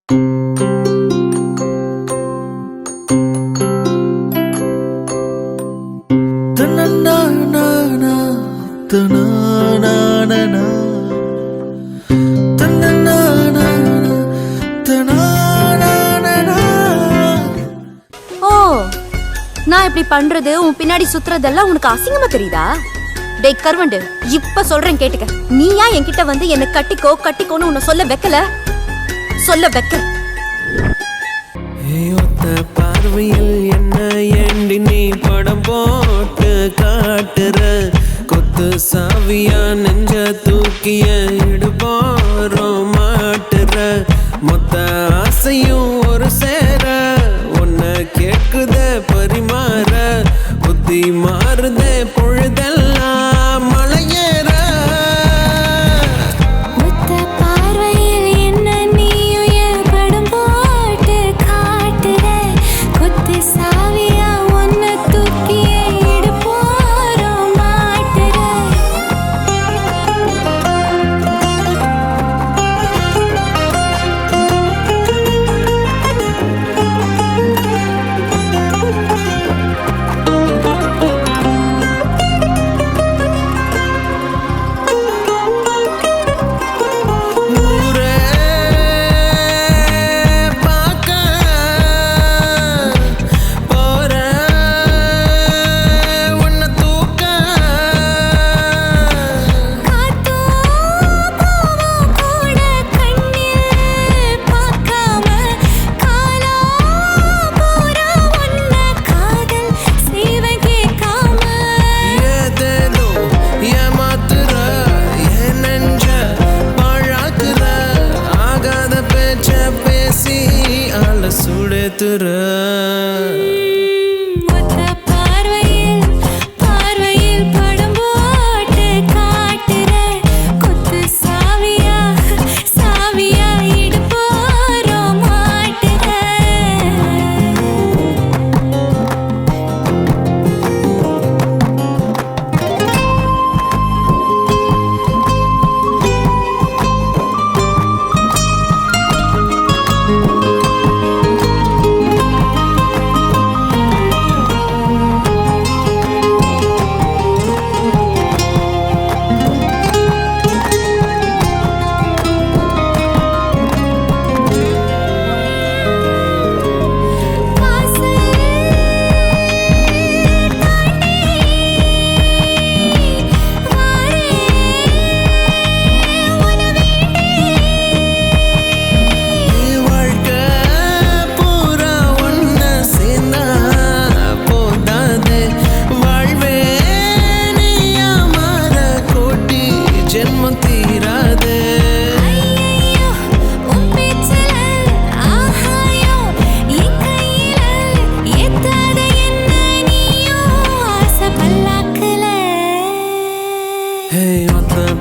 நான் இப்படி பண்றது உன் பின்னாடி சுத்துறதெல்லாம் உனக்கு அசிங்கமா தெரியுதா? டேய் கருவண்டு, இப்ப சொல்றேன் கேட்டுக்க. நீயா என்கிட்ட வந்து என்ன கட்டிக்கோ கட்டிக்கோன்னு உன்னை சொல்ல வைக்கல? சொல்ல வைக்க பார்வையில் என்ன ஏண்டி நீ படம் போட்டு காட்டுற? கொத்து சாவியா நெஞ்ச தூக்கிய இடுபோறோம் மாட்டுற. மொத்த ஆசையும் ஒரு சேர உன்னை கேக்குத பரிமாற. புத்தி மாறுதே பொழுதெல்லாம் மலையேற. பார்வையில் படம் போட்டு காட்டுற. கொத்து சாவியா சாவியா இடுபோறோம் மாட்டுற.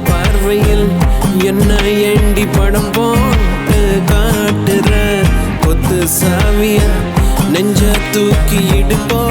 பார்வையில் என்ன ஏண்டி படம் போட்டு காட்டுற? கொத்து சாவியா நெஞ்ச தூக்கி இடுப்போ